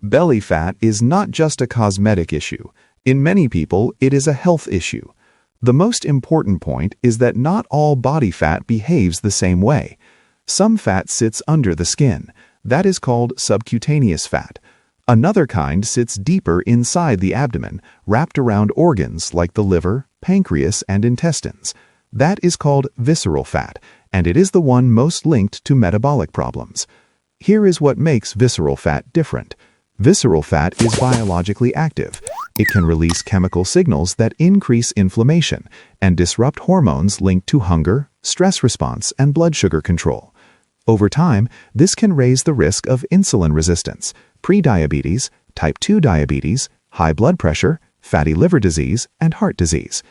Belly fat is not just a cosmetic issue. In many people, it is a health issue. The most important point is that not all body fat behaves the same way. Some fat sits under the skin. That is called subcutaneous fat. Another kind sits deeper inside the abdomen, wrapped around organs like the liver, pancreas, and intestines. That is called visceral fat, and it is the one most linked to metabolic problems. Here is what makes visceral fat different. Visceral fat is biologically active. It can release chemical signals that increase inflammation and disrupt hormones linked to hunger, stress response, and blood sugar control. Over time, this can raise the risk of insulin resistance, prediabetes, type 2 diabetes, high blood pressure, fatty liver disease, and heart disease.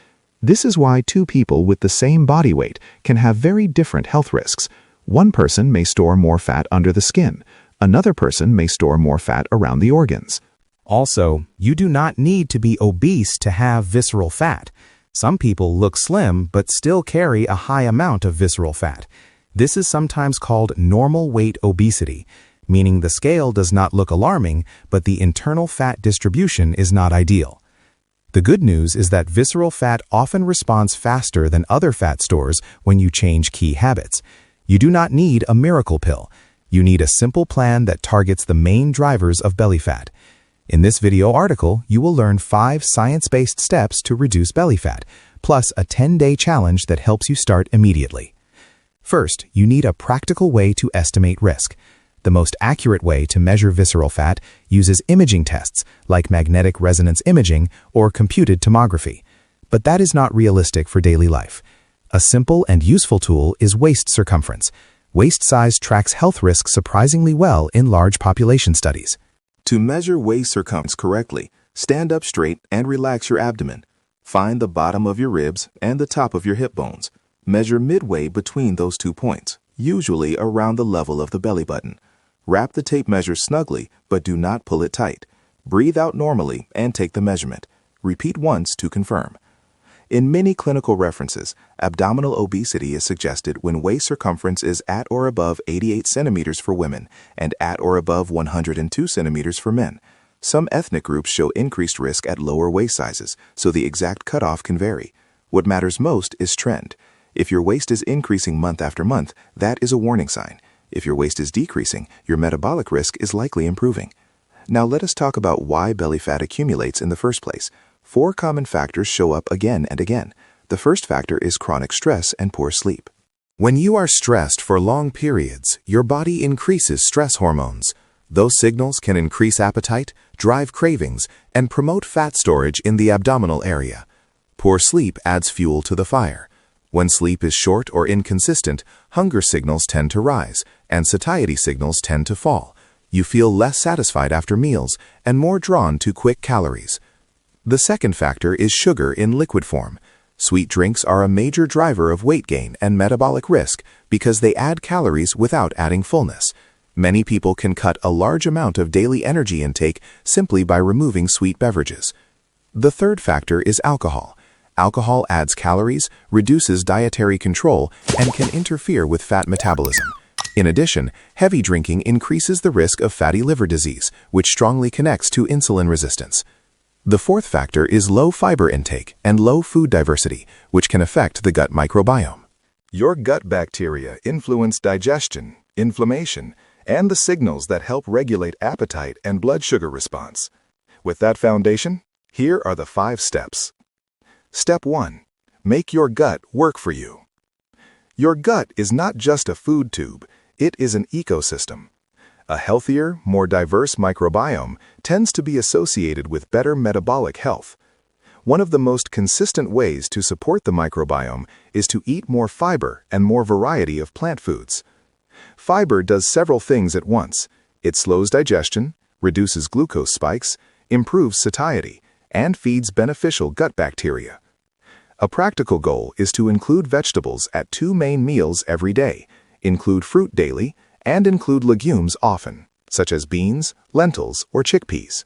This is why two people with the same body weight can have very different health risks. One person may store more fat under the skin. Another person may store more fat around the organs. Also, you do not need to be obese to have visceral fat. Some people look slim but still carry a high amount of visceral fat. This is sometimes called normal weight obesity, meaning the scale does not look alarming, but the internal fat distribution is not ideal. The good news is that visceral fat often responds faster than other fat stores when you change key habits. You do not need a miracle pill. You need a simple plan that targets the main drivers of belly fat. In this video article, you will learn 5 science-based steps to reduce belly fat, plus a 10-day challenge that helps you start immediately. First, you need a practical way to estimate risk. The most accurate way to measure visceral fat uses imaging tests like magnetic resonance imaging or computed tomography. But that is not realistic for daily life. A simple and useful tool is waist circumference. Waist size tracks health risks surprisingly well in large population studies. To measure waist circumference correctly, stand up straight and relax your abdomen. Find the bottom of your ribs and the top of your hip bones. Measure midway between those 2 points, usually around the level of the belly button. Wrap the tape measure snugly, but do not pull it tight. Breathe out normally and take the measurement. Repeat once to confirm. In many clinical references, abdominal obesity is suggested when waist circumference is at or above 88 centimeters for women and at or above 102 centimeters for men. Some ethnic groups show increased risk at lower waist sizes, so the exact cutoff can vary. What matters most is trend. If your waist is increasing month after month, that is a warning sign. If your waist is decreasing, your metabolic risk is likely improving. Now let us talk about why belly fat accumulates in the first place. 4 common factors show up again and again. The first factor is chronic stress and poor sleep. When you are stressed for long periods, your body increases stress hormones. Those signals can increase appetite, drive cravings, and promote fat storage in the abdominal area. Poor sleep adds fuel to the fire. When sleep is short or inconsistent, hunger signals tend to rise, and satiety signals tend to fall. You feel less satisfied after meals and more drawn to quick calories. The second factor is sugar in liquid form. Sweet drinks are a major driver of weight gain and metabolic risk because they add calories without adding fullness. Many people can cut a large amount of daily energy intake simply by removing sweet beverages. The third factor is alcohol. Alcohol adds calories, reduces dietary control, and can interfere with fat metabolism. In addition, heavy drinking increases the risk of fatty liver disease, which strongly connects to insulin resistance. The fourth factor is low fiber intake and low food diversity, which can affect the gut microbiome. Your gut bacteria influence digestion, inflammation, and the signals that help regulate appetite and blood sugar response. With that foundation, here are the 5 steps. Step 1. Make your gut work for you. Your gut is not just a food tube, it is an ecosystem. A healthier, more diverse microbiome tends to be associated with better metabolic health. One of the most consistent ways to support the microbiome is to eat more fiber and more variety of plant foods. Fiber does several things at once. It slows digestion, reduces glucose spikes, improves satiety, and feeds beneficial gut bacteria. A practical goal is to include vegetables at 2 main meals every day, include fruit daily, and include legumes often, such as beans, lentils, or chickpeas.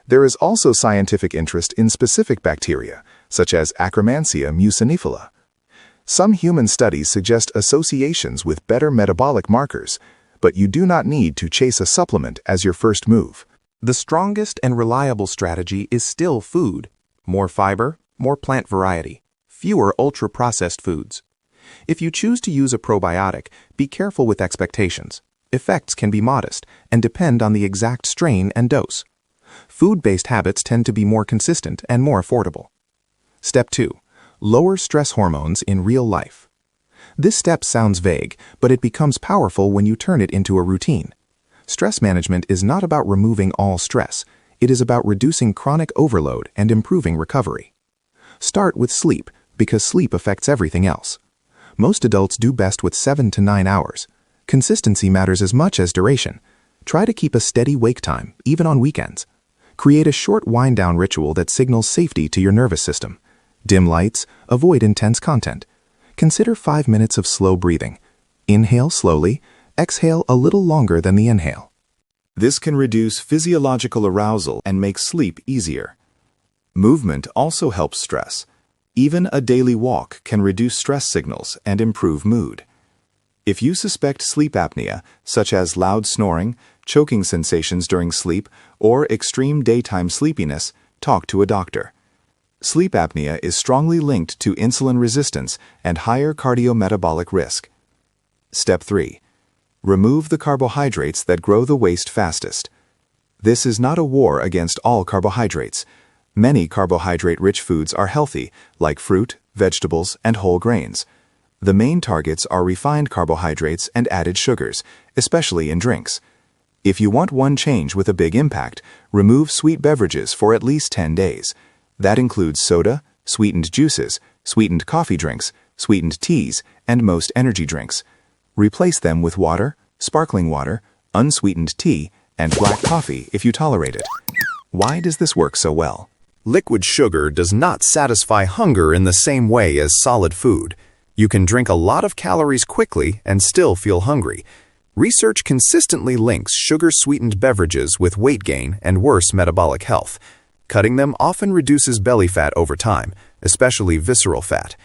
There is also scientific interest in specific bacteria, such as Akkermansia mucinifera. Some human studies suggest associations with better metabolic markers, but you do not need to chase a supplement as your first move. The strongest and reliable strategy is still food. More fiber, more plant variety, fewer ultra-processed foods. If you choose to use a probiotic, be careful with expectations. Effects can be modest and depend on the exact strain and dose. Food-based habits tend to be more consistent and more affordable. Step 2. Lower stress hormones in real life. This step sounds vague, but it becomes powerful when you turn it into a routine. Stress management is not about removing all stress. It is about reducing chronic overload and improving recovery. Start with sleep, because sleep affects everything else. Most adults do best with 7 to 9 hours. Consistency matters as much as duration. Try to keep a steady wake time, even on weekends. Create a short wind-down ritual that signals safety to your nervous system. Dim lights, avoid intense content. Consider 5 minutes of slow breathing. Inhale slowly, exhale a little longer than the inhale. This can reduce physiological arousal and make sleep easier. Movement also helps stress. Even a daily walk can reduce stress signals and improve mood. If you suspect sleep apnea, such as loud snoring, choking sensations during sleep, or extreme daytime sleepiness, talk to a doctor. Sleep apnea is strongly linked to insulin resistance and higher cardiometabolic risk. Step 3. Remove the carbohydrates that grow the waist fastest. This is not a war against all carbohydrates. Many carbohydrate-rich foods are healthy, like fruit, vegetables, and whole grains. The main targets are refined carbohydrates and added sugars, especially in drinks. If you want one change with a big impact, remove sweet beverages for at least 10 days. That includes soda, sweetened juices, sweetened coffee drinks, sweetened teas, and most energy drinks. Replace them with water, sparkling water, unsweetened tea, and black coffee if you tolerate it. Why does this work so well? Liquid sugar does not satisfy hunger in the same way as solid food. You can drink a lot of calories quickly and still feel hungry. Research consistently links sugar-sweetened beverages with weight gain and worse metabolic health. Cutting them often reduces belly fat over time, especially visceral fat.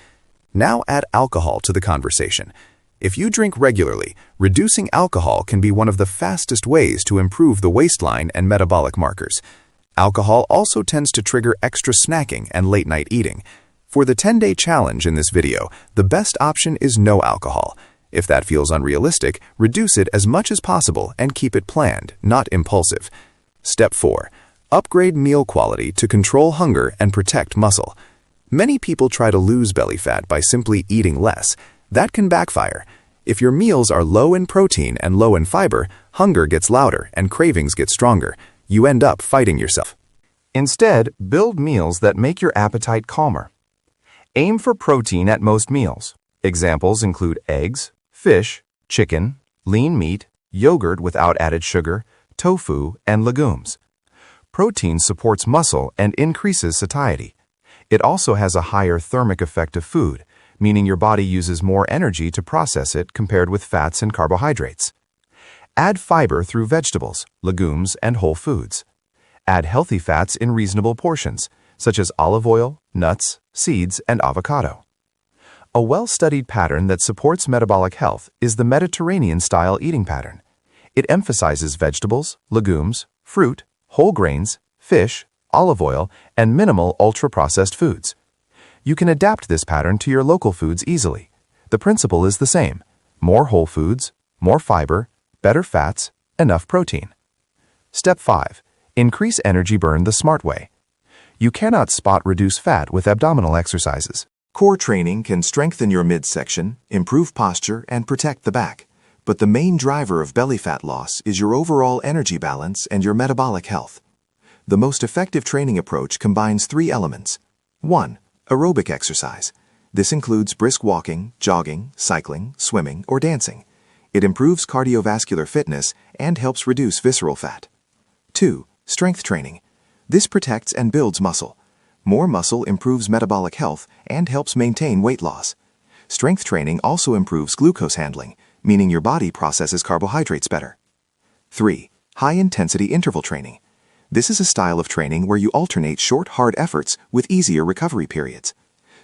Now add alcohol to the conversation. If you drink regularly, reducing alcohol can be one of the fastest ways to improve the waistline and metabolic markers. Alcohol also tends to trigger extra snacking and late-night eating. For the 10-day challenge in this video, the best option is no alcohol. If that feels unrealistic, reduce it as much as possible and keep it planned, not impulsive. Step 4. Upgrade meal quality to control hunger and protect muscle. Many people try to lose belly fat by simply eating less. That can backfire. If your meals are low in protein and low in fiber, hunger gets louder and cravings get stronger. You end up fighting yourself. Instead, build meals that make your appetite calmer. Aim for protein at most meals. Examples include eggs, fish, chicken, lean meat, yogurt without added sugar, tofu, and legumes. Protein supports muscle and increases satiety. It also has a higher thermic effect of food, meaning your body uses more energy to process it compared with fats and carbohydrates. Add fiber through vegetables, legumes, and whole foods. Add healthy fats in reasonable portions, such as olive oil, nuts, seeds, and avocado. A well-studied pattern that supports metabolic health is the Mediterranean-style eating pattern. It emphasizes vegetables, legumes, fruit, whole grains, fish, olive oil, and minimal ultra-processed foods. You can adapt this pattern to your local foods easily. The principle is the same: more whole foods, more fiber, better fats, enough protein. Step 5. Increase energy burn the smart way. You cannot spot reduce fat with abdominal exercises. Core training can strengthen your midsection, improve posture, and protect the back. But the main driver of belly fat loss is your overall energy balance and your metabolic health. The most effective training approach combines 3 elements. 1. Aerobic exercise. This includes brisk walking, jogging, cycling, swimming, or dancing. It improves cardiovascular fitness and helps reduce visceral fat. 2. Strength training. This protects and builds muscle. More muscle improves metabolic health and helps maintain weight loss. Strength training also improves glucose handling, meaning your body processes carbohydrates better. 3. High-intensity interval training. This is a style of training where you alternate short, hard efforts with easier recovery periods.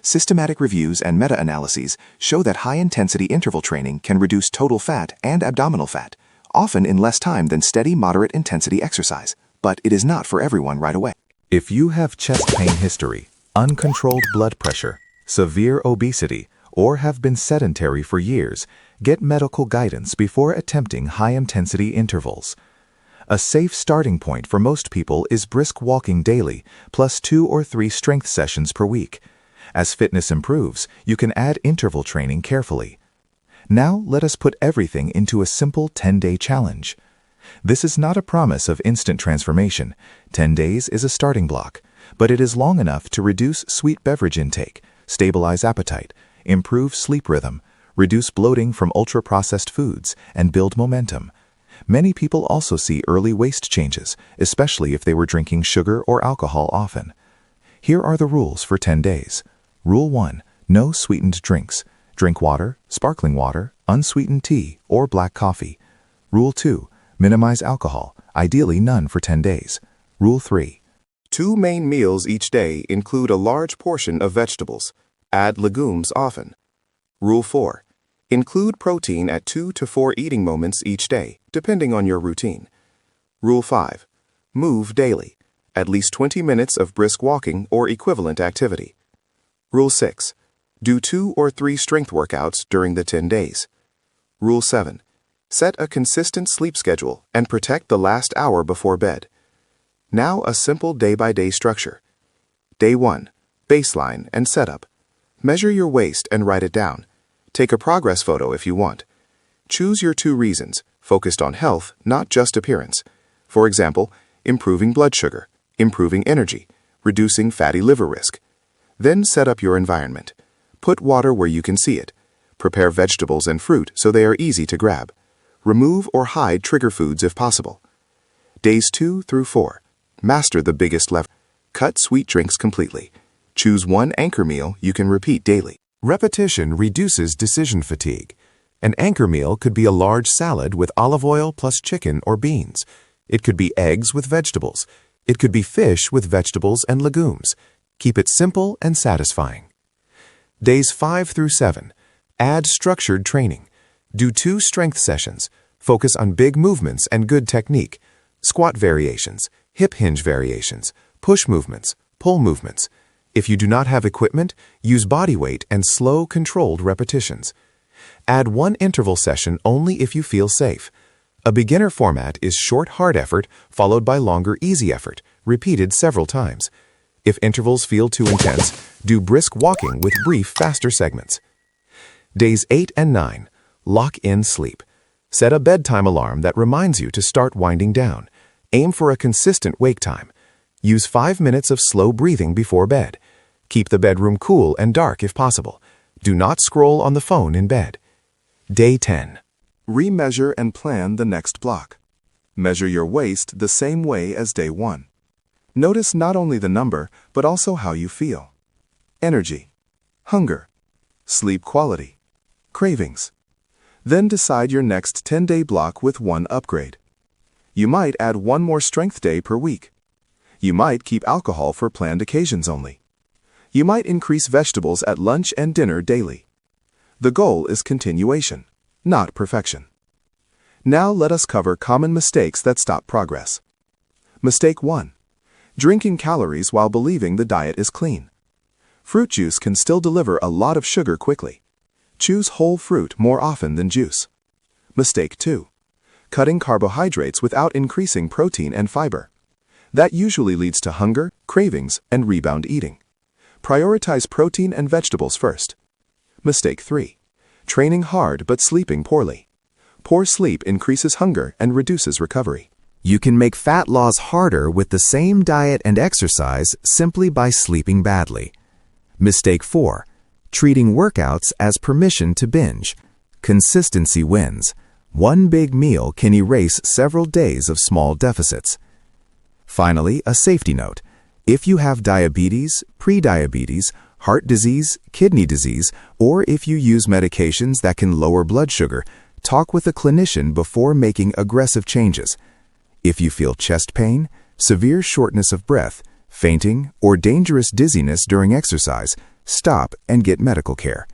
Systematic reviews and meta-analyses show that high-intensity interval training can reduce total fat and abdominal fat, often in less time than steady, moderate-intensity exercise. but it is not for everyone right away. If you have chest pain history, uncontrolled blood pressure, severe obesity, or have been sedentary for years, get medical guidance before attempting high-intensity intervals. A safe starting point for most people is brisk walking daily, plus 2 or 3 strength sessions per week. As fitness improves, you can add interval training carefully. Now let us put everything into a simple 10-day challenge. This is not a promise of instant transformation. 10 days is a starting block, but it is long enough to reduce sweet beverage intake, stabilize appetite, improve sleep rhythm, reduce bloating from ultra-processed foods, and build momentum. Many people also see early waist changes, especially if they were drinking sugar or alcohol often. Here are the rules for 10 days. Rule 1. No sweetened drinks. Drink water, sparkling water, unsweetened tea, or black coffee. Rule 2. Minimize alcohol, ideally none for 10 days. Rule 3. 2 main meals each day include a large portion of vegetables. Add legumes often. Rule 4. Include protein at 2 to 4 eating moments each day, depending on your routine. Rule 5. Move daily. At least 20 minutes of brisk walking or equivalent activity. Rule 6. Do 2 or 3 strength workouts during the 10 days. Rule 7. Set a consistent sleep schedule and protect the last hour before bed. Now a simple day-by-day structure. Day 1. Baseline and setup. Measure your waist and write it down. Take a progress photo if you want. Choose your 2 reasons, focused on health, not just appearance. For example, improving blood sugar, improving energy, reducing fatty liver risk. Then set up your environment. Put water where you can see it. Prepare vegetables and fruit so they are easy to grab. Remove or hide trigger foods if possible. Days 2 through 4. Master the biggest lever. Cut sweet drinks completely. Choose 1 anchor meal you can repeat daily. Repetition reduces decision fatigue. An anchor meal could be a large salad with olive oil plus chicken or beans. It could be eggs with vegetables. It could be fish with vegetables and legumes. Keep it simple and satisfying. Days 5 through 7. Add structured training. Do 2 strength sessions. Focus on big movements and good technique. Squat variations, hip hinge variations, push movements, pull movements. If you do not have equipment, use body weight and slow, controlled repetitions. Add 1 interval session only if you feel safe. A beginner format is short hard effort followed by longer easy effort, repeated several times. If intervals feel too intense, do brisk walking with brief, faster segments. Days 8 and 9. Lock in sleep. Set a bedtime alarm that reminds you to start winding down. Aim for a consistent wake time. Use 5 minutes of slow breathing before bed. Keep the bedroom cool and dark if possible. Do not scroll on the phone in bed. Day 10. Remeasure and plan the next block. Measure your waist the same way as day 1. Notice not only the number, but also how you feel. Energy, hunger, sleep quality, cravings. Then decide your next 10-day block with 1 upgrade. You might add 1 more strength day per week. You might keep alcohol for planned occasions only. You might increase vegetables at lunch and dinner daily. The goal is continuation, not perfection. Now let us cover common mistakes that stop progress. Mistake 1. Drinking calories while believing the diet is clean. Fruit juice can still deliver a lot of sugar quickly. Choose whole fruit more often than juice. Mistake 2. Cutting carbohydrates without increasing protein and fiber. That usually leads to hunger, cravings, and rebound eating. Prioritize protein and vegetables first. Mistake 3. Training hard but sleeping poorly. Poor sleep increases hunger and reduces recovery. You can make fat loss harder with the same diet and exercise simply by sleeping badly. Mistake 4. Treating workouts as permission to binge. Consistency wins. 1 big meal can erase several days of small deficits. Finally, a safety note. If you have diabetes, prediabetes, heart disease, kidney disease, or if you use medications that can lower blood sugar, talk with a clinician before making aggressive changes. If you feel chest pain, severe shortness of breath, fainting, or dangerous dizziness during exercise, stop and get medical care.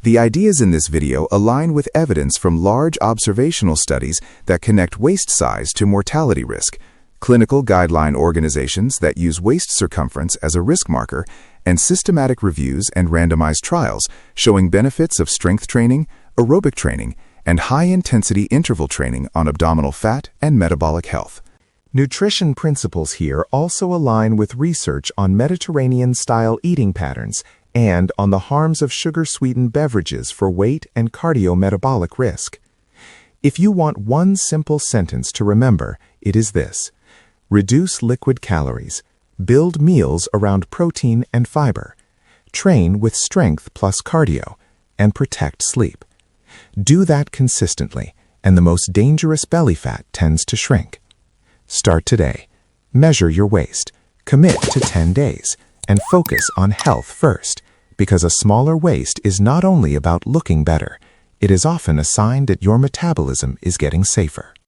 The ideas in this video align with evidence from large observational studies that connect waist size to mortality risk. clinical guideline organizations that use waist circumference as a risk marker, and systematic reviews and randomized trials showing benefits of strength training, aerobic training, and high-intensity interval training on abdominal fat and metabolic health. Nutrition principles here also align with research on Mediterranean-style eating patterns and on the harms of sugar-sweetened beverages for weight and cardiometabolic risk. If you want one simple sentence to remember, it is this: reduce liquid calories, build meals around protein and fiber, train with strength plus cardio, and protect sleep. Do that consistently, and the most dangerous belly fat tends to shrink. Start today. Measure your waist, commit to 10 days, and focus on health first, because a smaller waist is not only about looking better, it is often a sign that your metabolism is getting safer.